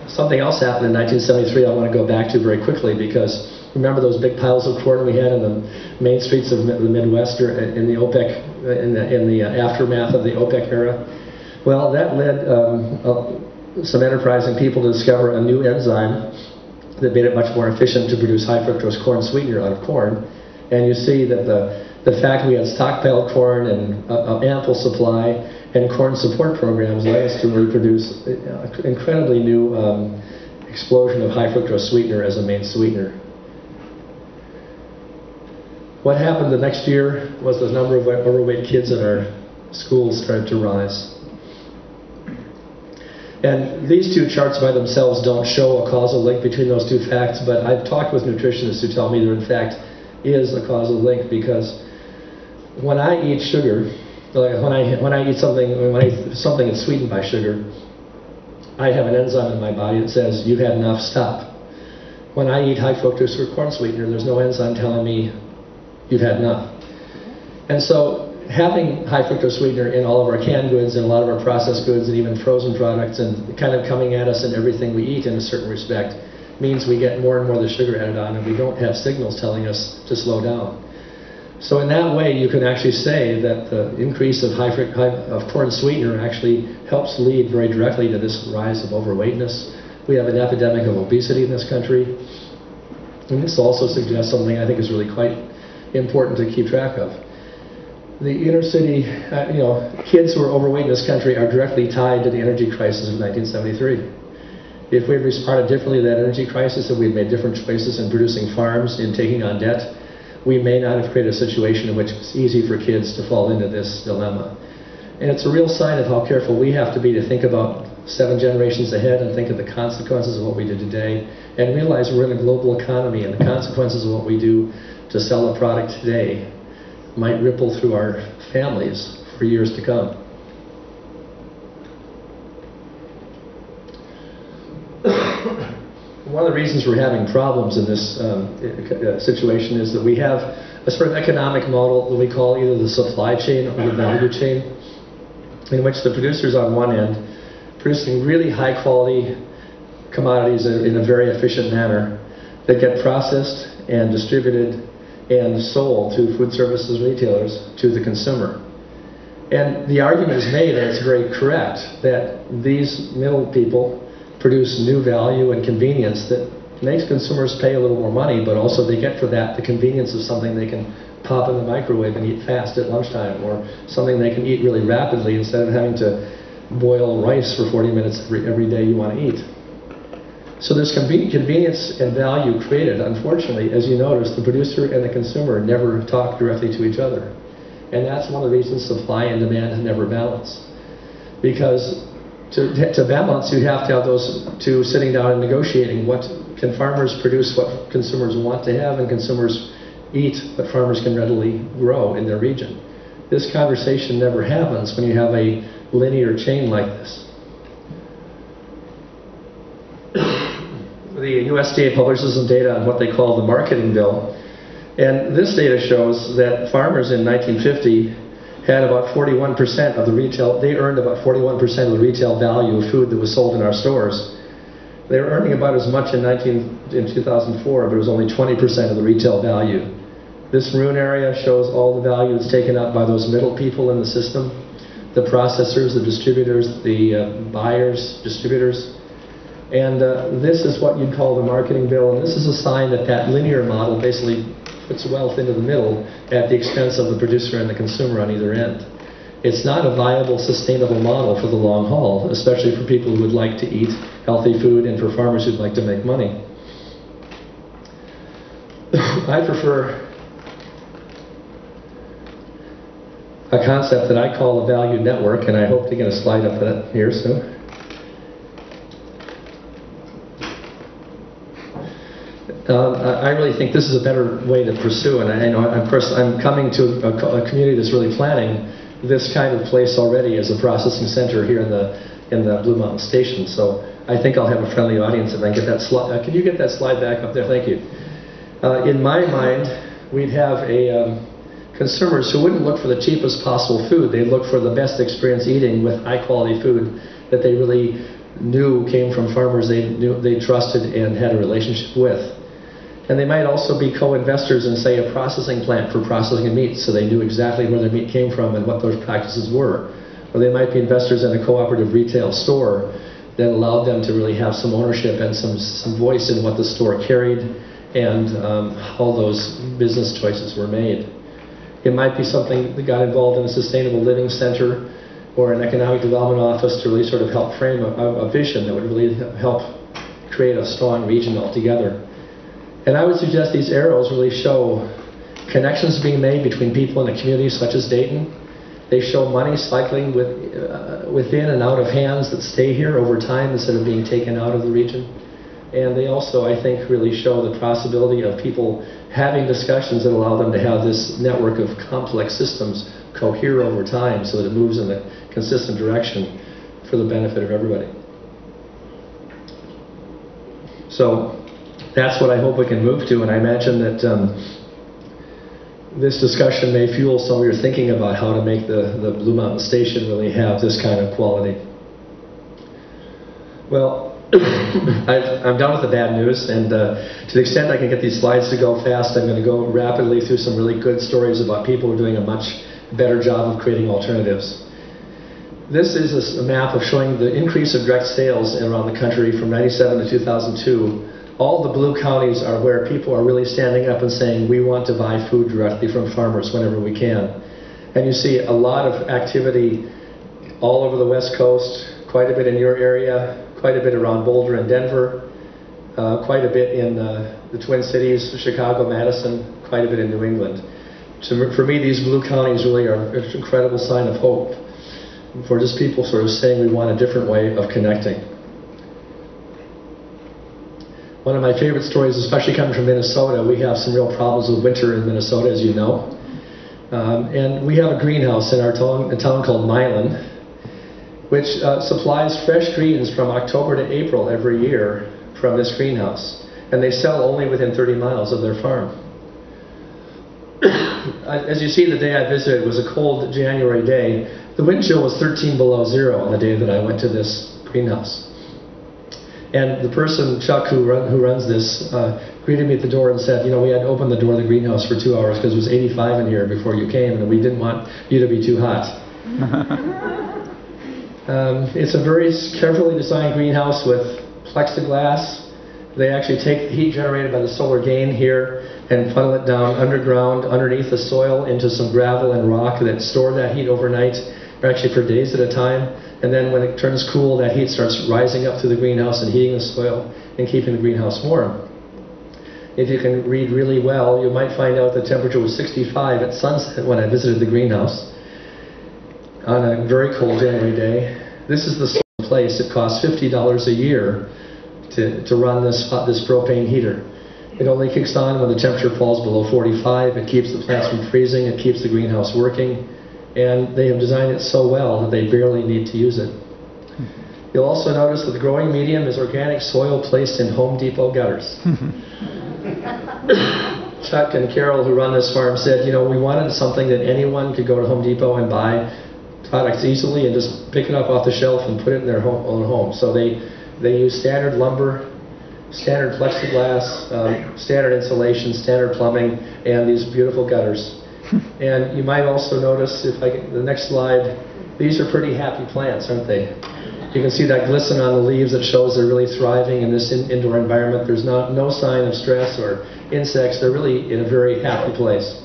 Something else happened in 1973 I want to go back to very quickly, because remember those big piles of corn we had in the main streets of the Midwest in the OPEC, in the aftermath of the OPEC era? Well, that led some enterprising people to discover a new enzyme that made it much more efficient to produce high fructose corn sweetener out of corn. And you see that the fact we had stockpiled corn and ample supply and corn support programs led us to reproduce an incredibly new explosion of high fructose sweetener as a main sweetener. What happened the next year was the number of overweight kids in our schools started to rise. And these two charts by themselves don't show a causal link between those two facts, but I've talked with nutritionists who tell me there in fact is a causal link, because when I eat sugar, like when I eat something that's sweetened by sugar, I have an enzyme in my body that says, you've had enough, stop. When I eat high fructose corn sweetener, there's no enzyme telling me you've had enough. And so having high fructose sweetener in all of our canned goods and a lot of our processed goods and even frozen products, and kind of coming at us in everything we eat in a certain respect, means we get more and more of the sugar added on, and we don't have signals telling us to slow down. So in that way, you can actually say that the increase of corn sweetener actually helps lead very directly to this rise of overweightness. We have an epidemic of obesity in this country, and this also suggests something I think is really quite important to keep track of. The inner city, kids who are overweight in this country are directly tied to the energy crisis of 1973. If we had responded differently to that energy crisis, if we had made different choices in producing farms, in taking on debt, we may not have created a situation in which it's easy for kids to fall into this dilemma. And it's a real sign of how careful we have to be to think about 7 generations ahead and think of the consequences of what we did today, and realize we're in a global economy, and the consequences of what we do to sell a product today might ripple through our families for years to come. One of the reasons we're having problems in this situation is that we have a sort of economic model that we call either the supply chain or the value chain, in which the producers on one end producing really high quality commodities in a very efficient manner that get processed and distributed and sold to food services retailers to the consumer. And the argument is made, and it's very correct, that these middle people produce new value and convenience that makes consumers pay a little more money, but also they get for that the convenience of something they can pop in the microwave and eat fast at lunchtime, or something they can eat really rapidly instead of having to boil rice for 40 minutes every day you want to eat. So there's convenience and value created. Unfortunately, as you notice, the producer and the consumer never talk directly to each other. And that's one of the reasons supply and demand never balance. Because to balance, you have to have those two sitting down and negotiating. What can farmers produce, what consumers want to have, and consumers eat what farmers can readily grow in their region. This conversation never happens when you have a linear chain like this. The USDA publishes some data on what they call the marketing bill, and this data shows that farmers in 1950 had about 41% of the retail, they earned about 41% of the retail value of food that was sold in our stores. They were earning about as much in 2004, but it was only 20% of the retail value. This maroon area shows all the value that's taken up by those middle people in the system, the processors, the distributors, the buyers, distributors. And this is what you'd call the marketing bill, and this is a sign that that linear model basically puts wealth into the middle at the expense of the producer and the consumer on either end. It's not a viable, sustainable model for the long haul, especially for people who would like to eat healthy food and for farmers who'd like to make money. I prefer a concept that I call a value network, and I hope to get a slide up that here soon. I really think this is a better way to pursue, and I know, of course, I'm coming to a community that's really planning this kind of place already as a processing center here in the Blue Mountain Station. So I think I'll have a friendly audience if I can get that slide. Can you get that slide back up there? Thank you. In my mind, we'd have consumers who wouldn't look for the cheapest possible food. They'd look for the best experience eating with high quality food that they really came from farmers they trusted and had a relationship with. And they might also be co-investors in, say, a processing plant for processing meat, so they knew exactly where their meat came from and what those practices were. Or they might be investors in a cooperative retail store that allowed them to really have some ownership and some voice in what the store carried and how those business choices were made. It might be something that got involved in a sustainable living center or an economic development office to really sort of help frame a vision that would really help create a strong region altogether. And I would suggest these arrows really show connections being made between people in a community such as Dayton. They show money cycling within and out of hands that stay here over time instead of being taken out of the region. And they also, I think, really show the possibility of people having discussions that allow them to have this network of complex systems cohere over time so that it moves in a consistent direction for the benefit of everybody. So that's what I hope we can move to, and I imagine that this discussion may fuel some of your thinking about how to make the Blue Mountain Station really have this kind of quality. Well, I'm done with the bad news, and to the extent I can get these slides to go fast, I'm going to go rapidly through some really good stories about people who are doing a much better job of creating alternatives. This is a map of showing the increase of direct sales around the country from 97 to 2002. All the blue counties are where people are really standing up and saying, we want to buy food directly from farmers whenever we can. And you see a lot of activity all over the West Coast, quite a bit in your area, quite a bit around Boulder and Denver, quite a bit in the Twin Cities, Chicago, Madison, quite a bit in New England. So for me, these blue counties really are an incredible sign of hope for just people sort of saying we want a different way of connecting. One of my favorite stories, especially coming from Minnesota, we have some real problems with winter in Minnesota, as you know. And we have a greenhouse in our town, a town called Milan, which supplies fresh greens from October to April every year from this greenhouse. And they sell only within 30 miles of their farm. As you see, the day I visited was a cold January day. The wind chill was 13 below zero on the day that I went to this greenhouse. And the person, Chuck, who runs this, greeted me at the door and said, you know, we had to open the door of the greenhouse for 2 hours because it was 85 in here before you came, and we didn't want you to be too hot. It's a very carefully designed greenhouse with plexiglass. They actually take the heat generated by the solar gain here and funnel it down underground, underneath the soil, into some gravel and rock that store that heat overnight, or actually for days at a time. And then when it turns cool, that heat starts rising up through the greenhouse and heating the soil and keeping the greenhouse warm. If you can read really well, you might find out the temperature was 65 at sunset when I visited the greenhouse on a very cold January day. This is the sort of place. It costs $50 a year to run this propane heater. It only kicks on when the temperature falls below 45. It keeps the plants from freezing. It keeps the greenhouse working. And they have designed it so well that they barely need to use it. You'll also notice that the growing medium is organic soil placed in Home Depot gutters. Chuck and Carol, who run this farm, said, you know, we wanted something that anyone could go to Home Depot and buy products easily and just pick it up off the shelf and put it in their own home. So they use standard lumber, standard plexiglass, standard insulation, standard plumbing, and these beautiful gutters. And you might also notice, if I get the next slide, these are pretty happy plants, aren't they? You can see that glisten on the leaves that shows they're really thriving in this indoor environment. There's no sign of stress or insects. They're really in a very happy place.